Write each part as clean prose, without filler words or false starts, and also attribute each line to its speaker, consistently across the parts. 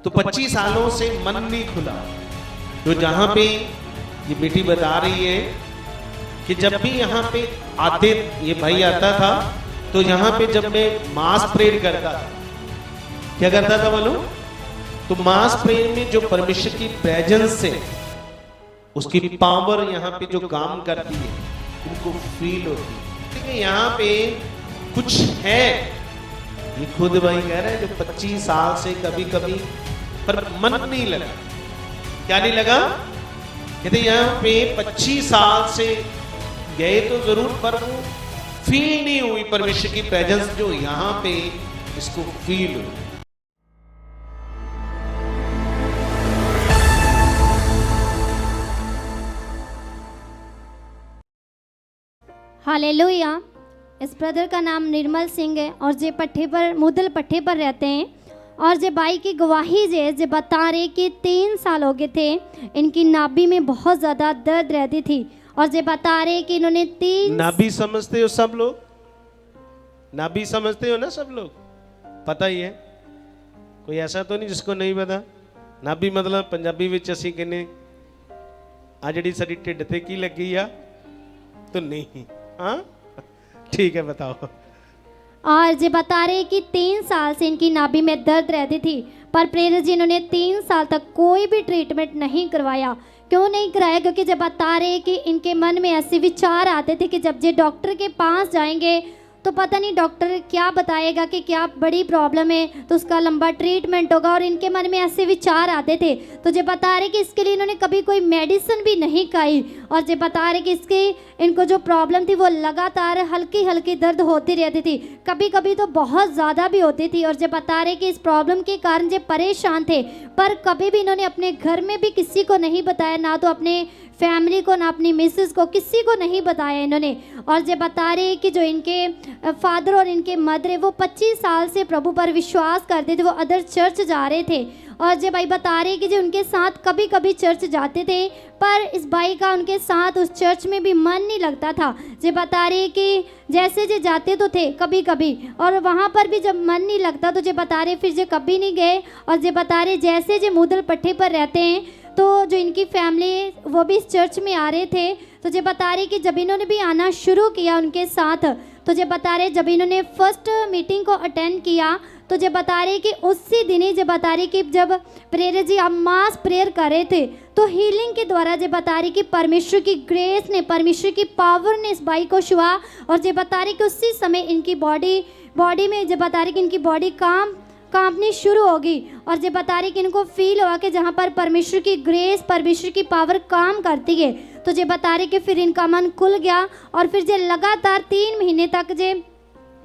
Speaker 1: तो 25 सालों से मन नहीं खुला। तो जहां पे ये बेटी बता रही है कि जब भी यहाँ पे आते, ये भाई आता था, तो यहाँ पे जब मैं मास प्रेयर करता था, क्या करता था बोलो? तो मास प्रेयर में जो परमेश्वर की प्रेजेंस है, उसकी पावर यहाँ पे जो काम करती है, उनको फील होती है। ठीक है, यहाँ पे कुछ है, ये खुद भाई कह रहे हैं, जो 25 साल से कभी कभी पर मन नहीं लगा। क्या नहीं लगा? कहते यहाँ पे 25 साल से गए तो जरूर, पर वो फील नहीं हुई परमेश्वर की प्रेजेंस जो यहाँ पे इसको फील हुई।
Speaker 2: हालेलुया। इस ब्रदर का नाम निर्मल सिंह है और जे पट्टे पर मुदल पट्टे पर रहते हैं। और जे बाई की गवाही जे बता रहे कि 3 साल हो गए थे, इनकी नाभि में बहुत ज़्यादा दर्द रहती थी। और जे बता रहे कि इन्होंने 3
Speaker 1: नाभि समझते हो सब लोग? नाभि समझते हो ना सब लोग? पता ही है, कोई ऐसा तो नहीं जिसको नहीं पता। नाभि मतलब पंजाबी विच असीं कहने आ जिहड़ी साडी ढिड ते की लगी आ, तो नहीं। हाँ ठीक है, बताओ।
Speaker 2: और जे बता रहे कि 3 साल से इनकी नाभि में दर्द रहती थी, पर प्रेरित जी इन्होंने 3 साल तक कोई भी ट्रीटमेंट नहीं करवाया। क्यों नहीं कराया? क्योंकि जब बता रहे कि इनके मन में ऐसे विचार आते थे कि जब जे डॉक्टर के पास जाएंगे तो पता नहीं डॉक्टर क्या बताएगा कि क्या बड़ी प्रॉब्लम है, तो उसका लंबा ट्रीटमेंट होगा। और इनके मन में ऐसे विचार आते थे। तो जो बता रहे कि इसके लिए इन्होंने कभी कोई मेडिसिन भी नहीं खाई। और जो बता रहे कि इसके इनको जो प्रॉब्लम थी वो लगातार हल्की हल्की दर्द होती रहती थी, कभी कभी तो बहुत ज़्यादा भी होती थी। और जो बता रहे कि इस प्रॉब्लम के कारण जो परेशान थे, पर कभी भी इन्होंने अपने घर में भी किसी को नहीं बताया, ना तो अपने फैमिली को, ना अपनी मिसेस को, किसी को नहीं बताया इन्होंने। और जो बता रहे कि जो इनके फादर और इनके मदर, वो 25 साल से प्रभु पर विश्वास करते थे, वो अदर चर्च जा रहे थे। और जो भाई बता रहे कि जो उनके साथ कभी कभी चर्च जाते थे, पर इस भाई का उनके साथ उस चर्च में भी मन नहीं लगता था। जो बता रहे कि जैसे जो जाते तो थे कभी कभी, और वहाँ पर भी जब मन नहीं लगता तो जो बता रहे फिर जो कभी नहीं गए। और जो बता रहे जैसे जो मुदल पट्टे पर रहते हैं, तो जो इनकी फैमिली वो भी इस चर्च में आ रहे थे। तो जो बता रहे कि जब इन्होंने भी आना शुरू किया उनके साथ, तो जो बता रहे जब इन्होंने फर्स्ट मीटिंग को अटेंड किया, तो जो बता रहे कि उसी दिन ही जो बता रहे कि जब प्रेरित जी अब मास प्रेयर कर रहे थे, तो हीलिंग के द्वारा जो बता रही कि परमेश्वर की ग्रेस ने, परमेश्वर की पावर ने इस भाई को छुआ। और जो बता रही कि उसी समय इनकी बॉडी में जो बता रही कि इनकी बॉडी कांपनी शुरू होगी। और जो बता रही कि इनको फील हुआ कि जहाँ पर परमेश्वर की ग्रेस, परमेश्वर की पावर काम करती है, तो जो बता रही कि फिर इनका मन खुल गया। और फिर जो लगातार 3 महीने तक, जो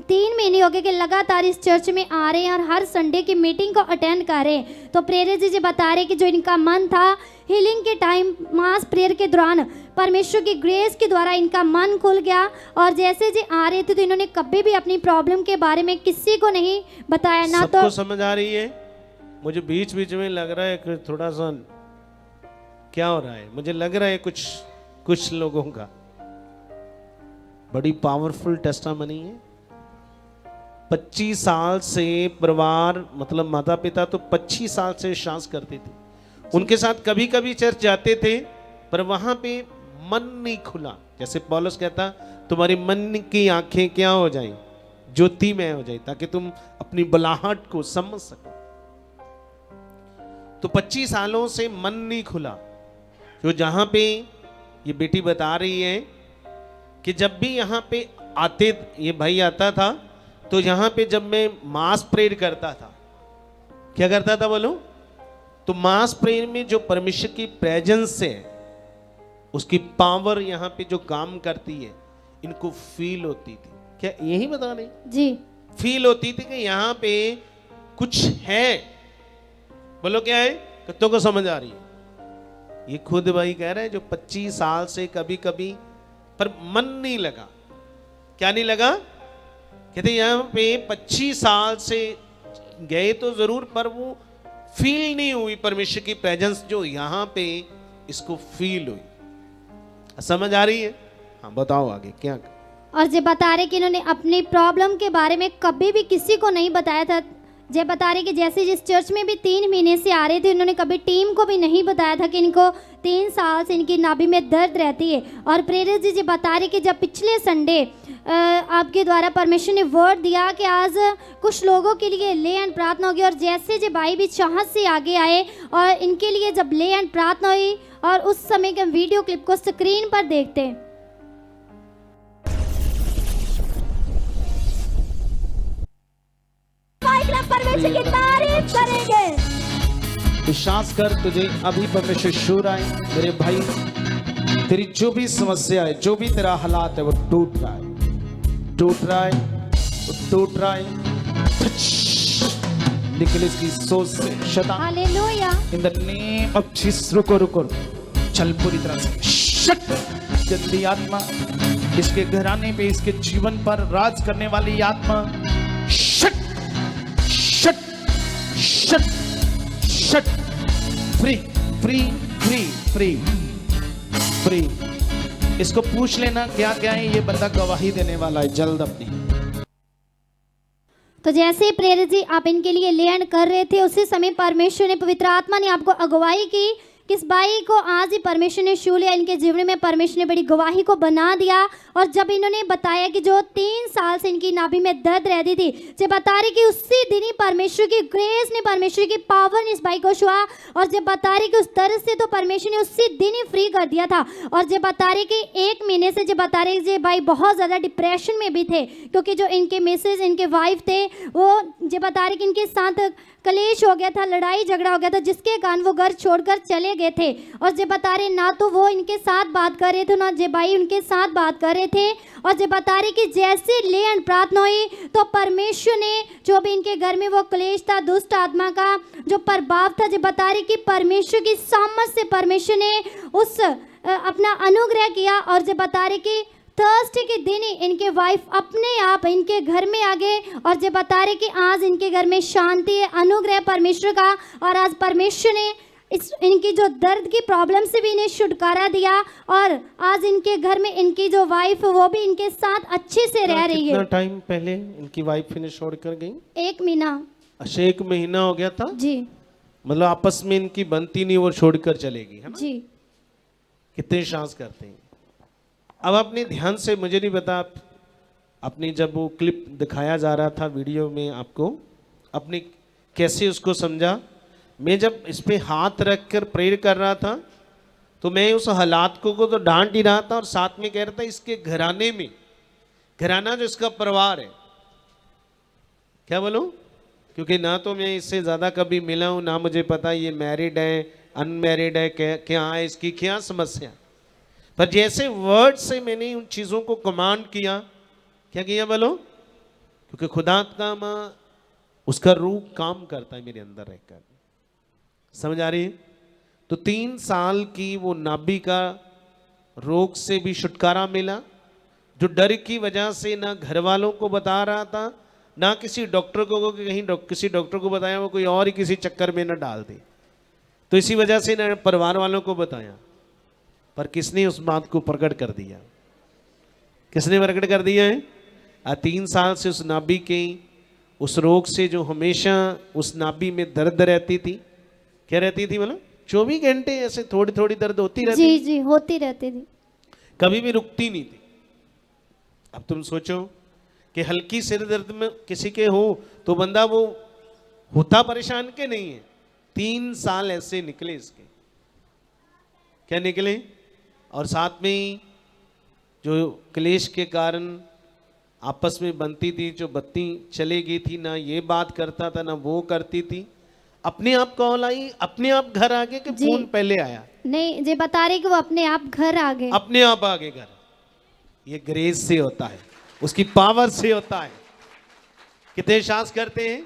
Speaker 2: 3 महीने हो गए कि लगातार इस चर्च में आ रहे हैं और हर संडे की मीटिंग को अटेंड कर रहे हैं। तो प्रेरित जी बता रहे कि जो इनका मन था हीलिंग के टाइम, मास प्रेयर के दौरान परमेश्वर की ग्रेस के द्वारा इनका मन खुल गया। और जैसे जी आ रहे थे तो इन्होंने कभी भी अपनी प्रॉब्लम के बारे में किसी को नहीं बताया। ना
Speaker 1: सबको
Speaker 2: तो
Speaker 1: समझ आ रही है? मुझे बीच बीच में लग रहा है कि थोड़ा सा क्या हो रहा है, मुझे लग रहा है कुछ लोगों का बड़ी पावरफुल टेस्टामनी है। 25 साल से परिवार, मतलब माता पिता तो 25 साल से श्वास करते थे, उनके साथ कभी कभी चर्च जाते थे, पर वहां पे मन नहीं खुला। जैसे पौलुस कहता, तुम्हारी मन की आंखें क्या हो जाएं, ज्योतिमय हो जाए, ताकि तुम अपनी बुलाहट को समझ सको। तो 25 सालों से मन नहीं खुला। जो जहां पे ये बेटी बता रही है कि जब भी यहाँ पे आते, ये भाई आता था, तो यहाँ पे जब मैं मास प्रेयर करता था, क्या करता था बोलो? तो मास प्रेयर में जो परमेश्वर की प्रेजेंस है, उसकी पावर यहाँ पे जो काम करती है, इनको फील होती थी। क्या यही बता रहे
Speaker 2: जी?
Speaker 1: फील होती थी कि यहाँ पे कुछ है। बोलो क्या है? कितनों को समझ आ रही है? ये खुद भाई कह रहे हैं, जो 25 साल से कभी कभी पर मन नहीं लगा। क्या नहीं लगा? कहते यहाँ पे 25 साल से गए तो जरूर, पर वो फील नहीं हुई परमेश्वर की प्रेजेंस जो यहाँ पे इसको फील हुई। समझ आ रही है? हाँ बताओ आगे क्या।
Speaker 2: और जो बता रहे कि इन्होंने अपनी प्रॉब्लम के बारे में कभी भी किसी को नहीं बताया था। जे बता रहे कि जैसे जिस चर्च में भी 3 महीने से आ रहे थे, उन्होंने कभी टीम को भी नहीं बताया था कि इनको 3 साल से इनकी नाभि में दर्द रहती है। और प्रेरित जी बता रहे कि जब पिछले संडे आपके द्वारा परमेश्वर ने वर्ड दिया कि आज कुछ लोगों के लिए ले एंड प्रार्थना होगी, और जैसे जो भाई भी चाहत से आगे आए और इनके लिए जब ले एंड प्रार्थना हुई, और उस समय के वीडियो क्लिप को स्क्रीन पर देखते हैं।
Speaker 3: परमेश्वर की तारीफ करेंगे।
Speaker 1: विश्वास कर, तुझे अभी परमेश्वर छू आए मेरे भाई। तेरी जो भी समस्या है, जो भी तेरा हालात है, वो टूट रहा है, टूट रहा है, वो टूट रहा है। निकल इसकी सोच से शैतान,
Speaker 2: hallelujah,
Speaker 1: in the name of Jesus. रुको रुको, चल पूरी तरह से शट। गंदी आत्मा, इसके घराने पे, इसके जीवन पर राज करने वाली आत्मा, shut shut shut shut. Free free free free free. इसको पूछ लेना क्या क्या है, ये बंदा गवाही देने वाला है जल्द अपनी।
Speaker 2: तो जैसे प्रेरित जी आप इनके लिए लैंड कर रहे थे, उसी समय परमेश्वर ने, पवित्र आत्मा ने आपको अगुवाई की। किस भाई को आज ही परमेश्वर ने छू लिया, इनके जीवन में परमेश्वर ने बड़ी गवाही को बना दिया। और जब इन्होंने बताया कि जो 3 साल से इनकी नाभि में दर्द रहती थी, जब बता रही कि उसी दिन ही परमेश्वर की ग्रेस ने, परमेश्वर की पावर ने इस भाई को छुआ। और जब बता रही कि उस दर्द से तो परमेश्वर ने उसी दिन ही फ्री कर दिया था। और जब बता रही कि 1 महीने से जब बता रही कि भाई बहुत ज़्यादा डिप्रेशन में भी थे, क्योंकि जो इनके मिसेज, इनके वाइफ थे, वो जब बता रही कि इनके साथ कलेश हो गया था, लड़ाई झगड़ा हो गया था, जिसके कारण वो घर छोड़कर चले गए थे। और जब बता रहे ना तो वो इनके साथ बात कर रहे थे, ना जे भाई उनके साथ बात कर रहे थे। और जब बता रहे कि जैसे ले एंड प्रार्थना हुई, तो परमेश्वर ने जो भी इनके घर में वो क्लेश था, दुष्ट आत्मा का जो प्रभाव था, जब बता रहे कि परमेश्वर की सामर्थ से परमेश्वर ने उस अपना अनुग्रह किया। और जब बता रहे कि थर्सडे के दिन ही इनके वाइफ अपने आप इनके घर में आ गए। और जब बता रहे कि आज इनके घर में शांति है, अनुग्रह परमेश्वर का। और आज परमेश्वर ने इनकी जो दर्द की प्रॉब्लम से भी इन्हें छुटकारा दिया। और आज इनके घर में इनकी जो वाइफ, वो भी इनके साथ अच्छे से रह रही है।
Speaker 1: कितना टाइम पहले इनकी वाइफ इन्हें छोड़ कर गई?
Speaker 2: 1 महीना।
Speaker 1: अच्छा, 1 महीना हो गया था
Speaker 2: जी।
Speaker 1: मतलब आपस में इनकी बनती नहीं, वो छोड़कर चलेगी, है ना?
Speaker 2: जी।
Speaker 1: कितने सांस करते हैं। अब अपने ध्यान से, मुझे नहीं पता अपनी जब वो क्लिप दिखाया जा रहा था वीडियो में आपको, अपनी कैसे उसको समझा। मैं जब इस पे हाथ रख कर प्रेयर कर रहा था, तो मैं उस हालात को तो डांट ही रहा था, और साथ में कह रहा था इसके घराने में, घराना जो इसका परिवार है, क्या बोलूं, क्योंकि ना तो मैं इससे ज़्यादा कभी मिला हूं, ना मुझे पता ये मैरिड है अनमैरिड है, क्या है इसकी क्या समस्या। पर जैसे वर्ड से मैंने उन चीज़ों को कमांड किया, क्या किया बोलो, क्योंकि खुदा का माँ उसका रूह काम करता है मेरे अंदर रहकर, समझ आ रही है। तो 3 साल की वो नाभि का रोग से भी छुटकारा मिला, जो डर की वजह से ना घर वालों को बता रहा था, ना किसी डॉक्टर को, कहीं किसी डॉक्टर को बताया, वो कोई और ही किसी चक्कर में न डाल दे। तो इसी वजह से ना परिवार वालों को बताया, पर किसने उस बात को प्रकट कर दिया, किसने प्रकट कर दिया है? 3 साल से उस नाभि के उस रोग से, जो हमेशा उस नाभि में दर्द रहती थी, क्या रहती थी मतलब 24 घंटे ऐसे थोड़ी थोड़ी दर्द होती रहती,
Speaker 2: जी जी होती रहती थी,
Speaker 1: कभी भी रुकती नहीं थी। अब तुम सोचो कि हल्की सिर दर्द में किसी के हो तो बंदा वो होता परेशान के नहीं है। 3 साल ऐसे निकले इसके, क्या निकले। और साथ में ही जो क्लेश के कारण आपस में बनती थी, जो बत्ती चली गई थी, ना ये बात करता था ना वो करती थी। अपने आप कॉल आई, अपने आप घर आ गए कि फोन पहले आया?
Speaker 2: नहीं, जे बता रहे कि वो अपने आप घर आ गए,
Speaker 1: अपने आप आ गए घर। ये ग्रेस से होता है, उसकी पावर से होता है। कितने सांस करते हैं,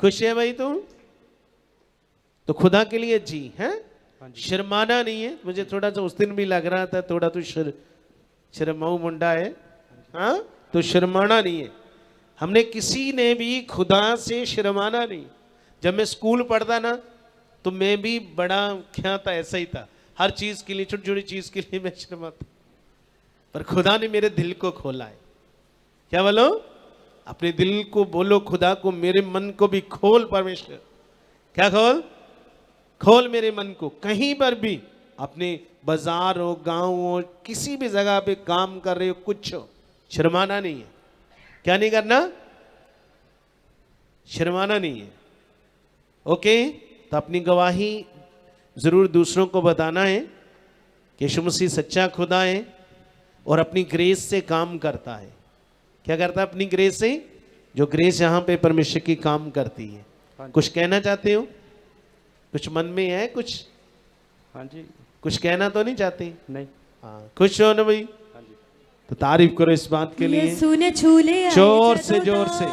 Speaker 1: खुश है भाई तुम तो खुदा के लिए जी है, शर्माना नहीं है। मुझे थोड़ा सा उस दिन भी लग रहा था, थोड़ा तो शर्माऊ मुंडा है, हाँ, तो शर्माना नहीं है। हमने किसी ने भी खुदा से शर्माना नहीं। जब मैं स्कूल पढ़ता ना, तो मैं भी बड़ा क्या था, ऐसा ही था, हर चीज के लिए, छोटी छोटी चीज के लिए मैं शर्माता, पर खुदा ने मेरे दिल को खोला है। क्या बोलो, अपने दिल को बोलो खुदा को, मेरे मन को भी खोल परमेश्वर। क्या खोल? खोल मेरे मन को। कहीं पर भी, अपने बाजार हो, गांव हो, किसी भी जगह पे काम कर रहे हो, कुछ हो, शर्माना नहीं है। क्या नहीं करना? शर्माना नहीं है। ओके, तो अपनी गवाही जरूर दूसरों को बताना है कि यीशु मसीह सच्चा खुदा है और अपनी ग्रेस से काम करता है। क्या करता है? अपनी ग्रेस से। जो ग्रेस यहाँ पे परमेश्वर की काम करती है। कुछ कहना चाहते हो? कुछ मन में है कुछ?
Speaker 4: हाँ जी।
Speaker 1: कुछ कहना तो नहीं चाहते?
Speaker 4: नहीं।
Speaker 1: हाँ, खुश हो ना भाई?
Speaker 4: हाँ जी।
Speaker 1: तो तारीफ करो इस बात के लिए।
Speaker 5: यीशु ने छू लिया
Speaker 1: जोर से, जोर से,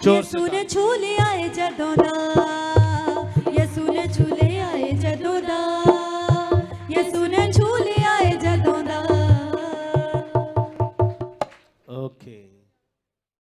Speaker 1: जोर से।
Speaker 5: यीशु ने छू लिया है जदों दा